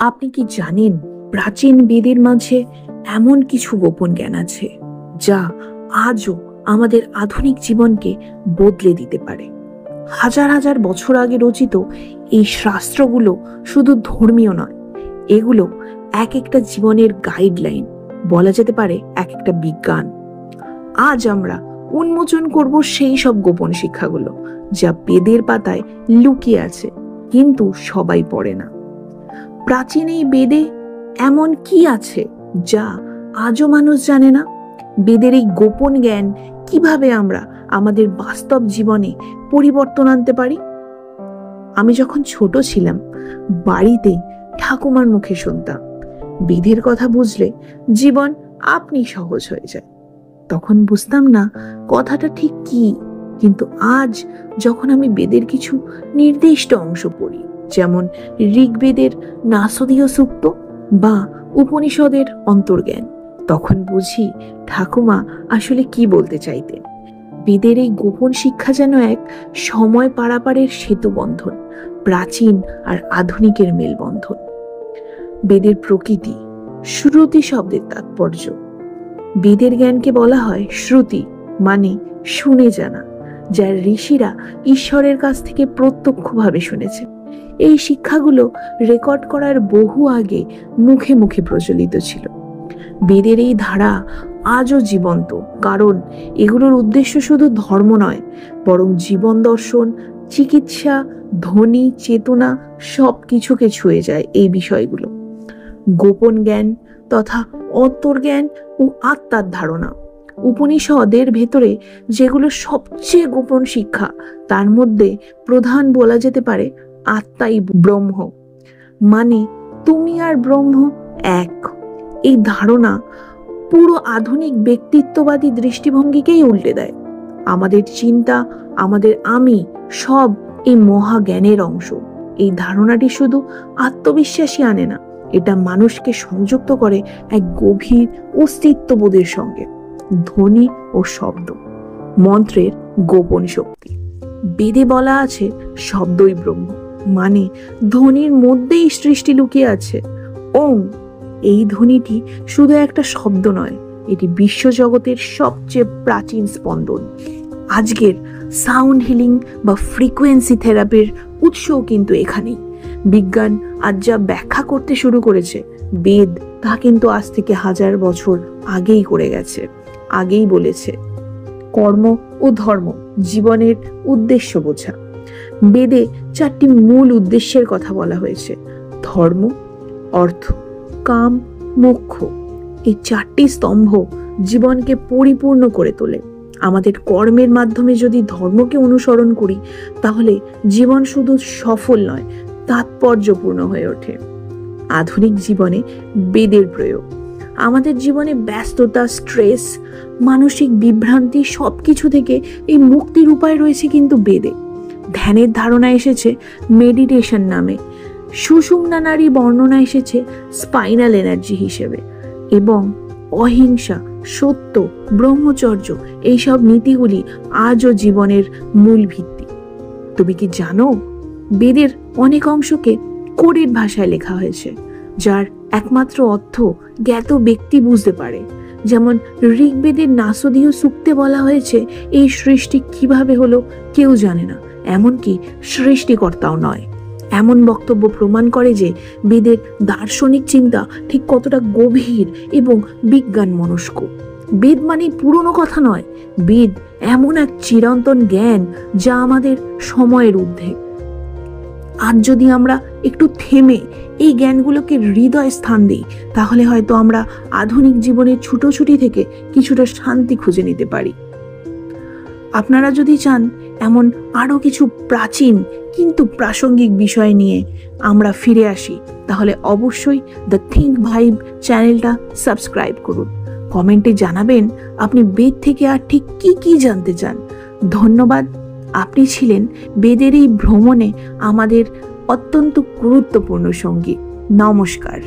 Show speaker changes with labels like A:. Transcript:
A: আপনি কি জানেন প্রাচীন বেদের মাঝে এমন কিছু গোপন জ্ঞান আছে যা আজও আমাদের আধুনিক জীবনকে বদলে দিতে পারে। হাজার হাজার বছর আগে রচিত এই শাস্ত্রগুলো শুধু ধর্মীয় নয়, এগুলো এক একটা জীবনের গাইডলাইন, বলা যেতে পারে এক একটা বিজ্ঞান। আজ আমরা উন্মোচন করব সেই সব গোপন শিক্ষাগুলো যা বেদের পাতায় লুকিয়ে আছে, কিন্তু সবাই পড়ে না। প্রাচীন এই বেদে এমন কি আছে যা আজও মানুষ জানে না? বেদের এই গোপন জ্ঞান কিভাবে আমরা আমাদের বাস্তব জীবনে পরিবর্তন আনতে পারি? আমি যখন ছোট ছিলাম, বাড়িতে ঠাকুমার মুখে শুনতাম, বেদের কথা বুঝলে জীবন আপনি সহজ হয়ে যায়। তখন বুঝতাম না কথাটা ঠিক কি, কিন্তু আজ যখন আমি বেদের কিছু নির্দিষ্ট অংশ পড়ি, যেমন ঋগ্বেদের নাসদীয় সূক্ত বা উপনিষদের অন্তর্জ্ঞান, তখন বুঝি ঠাকুমা আসলে কি বলতে চাইতেন। বেদের এই গোপন শিক্ষা যেন এক সময় পারাপারের সেতু বন্ধন, প্রাচীন আর আধুনিকের মেলবন্ধন। বেদের প্রকৃতি, শ্রুতি শব্দের তাৎপর্য। বেদের জ্ঞানকে বলা হয় শ্রুতি, মানে শুনে জানা, যার ঋষিরা ঈশ্বরের কাছ থেকে প্রত্যক্ষভাবে শুনেছে। এই শিক্ষাগুলো রেকর্ড করার বহু আগে মুখে মুখে প্রচলিত ছিল। বেদের এই ধারা আজও জীবন্ত, কারণ এগুলোর উদ্দেশ্য শুধু ধর্ম নয়, বরং জীবন দর্শন, চিকিৎসা, ধ্বনি, চেতনা সবকিছুকে ছুঁয়ে যায় এই বিষয়গুলো। গোপন জ্ঞান তথা অন্তর্জ্ঞান ও আত্মার ধারণা। উপনিষদের ভেতরে যেগুলো সবচেয়ে গোপন শিক্ষা, তার মধ্যে প্রধান বলা যেতে পারে আত্মাই ব্রহ্ম, মানে তুমি আর ব্রহ্ম এক। এই ধারণা পুরো আধুনিক ব্যক্তিত্ববাদী দৃষ্টিভঙ্গিকেই উল্টে দেয়। আমাদের চিন্তা, আমাদের আমি সব এই মহাজ্ঞানের অংশ। এই ধারণাটি শুধু আত্মবিশ্বাসী আনে না, এটা মানুষকে সংযুক্ত করে এক গভীর অস্তিত্ববোধের সঙ্গে। ধ্বনি ও শব্দ, মন্ত্রের গোপন শক্তি। বেদে বলা আছে শব্দই ব্রহ্ম, মানে ধ্বনির মধ্যেই সৃষ্টি লুকিয়ে আছে। ওম, এই ধ্বনিটি শুধু একটা শব্দ নয়, এটি বিশ্বজগতের সবচেয়ে প্রাচীন স্পন্দন। আজকের সাউন্ড হিলিং বা ফ্রিকোয়েন্সি থেরাপির উৎসও কিন্তু এখানেই। বিজ্ঞান আজ যা ব্যাখ্যা করতে শুরু করেছে, বেদ তা কিন্তু আজ থেকে হাজার বছর আগেই করে গেছে, আগেই বলেছে। কর্ম ও ধর্ম, জীবনের উদ্দেশ্য বোঝা। বেদে 4টি মূল উদ্দেশ্যের কথা বলা হয়েছে: ধর্ম, অর্থ, কাম, মোক্ষ। এই 4টি স্তম্ভ জীবনকে পরিপূর্ণ করে তোলে। আমাদের কর্মের মাধ্যমে যদি ধর্মকে অনুসরণ করি, তাহলে জীবন শুধু সফল নয়, তাৎপর্যপূর্ণ হয়ে ওঠে। আধুনিক জীবনে বেদের প্রয়োগ। আমাদের জীবনে ব্যস্ততা, স্ট্রেস, মানসিক বিভ্রান্তি সবকিছু থেকে এই মুক্তির উপায় রয়েছে কিন্তু বেদে। ধ্যানের ধারণা এসেছে মেডিটেশন নামে, সুষুম্না নাড়ী বর্ণনা এসেছে স্পাইনাল এনার্জি হিসেবে, এবং অহিংসা, সত্য, ব্রহ্মচর্য এইসব নীতিগুলি আজও জীবনের মূল ভিত্তি। তুমি কি জানো বেদের অনেক অংশকে কোডের ভাষায় লেখা হয়েছে, যার একমাত্র অর্থ জ্ঞাত ব্যক্তি বুঝতে পারে। যেমন ঋগ্বেদের নাসদীয় সূক্তে বলা হয়েছে এই সৃষ্টি কিভাবে হলো কেউ জানে না, এমনকি সৃষ্টিকর্তাও নয়। এমন বক্তব্য প্রমাণ করে যে বেদের দার্শনিক চিন্তা ঠিক কতটা গভীর এবং বিজ্ঞান মনস্ক। বেদ মানে পুরনো কথা নয়, বেদ এমন এক চিরন্তন জ্ঞান যা আমাদের সময়ের ঊর্ধ্বে। আজ যদি আমরা একটু থেমে এই জ্ঞানগুলোকে হৃদয়ে স্থান দিই, তাহলে হয়তো আমরা আধুনিক জীবনের ছুটোছুটি থেকে কিছুটা শান্তি খুঁজে নিতে পারি। আপনারা যদি চান এমন আরো কিছু প্রাচীন কিন্তু প্রাসঙ্গিক বিষয় নিয়ে আমরা ফিরে আসি, তাহলে অবশ্যই দ্য থিঙ্ক ভাইব চ্যানেলটা সাবস্ক্রাইব করুন। কমেন্টে জানাবেন আপনি বেদ থেকে আর ঠিক কি কি জানতে চান। ধন্যবাদ। আপনি ছিলেন বেদের এই ভ্রমণে আমাদের অত্যন্ত গুরুত্বপূর্ণ সঙ্গী। নমস্কার।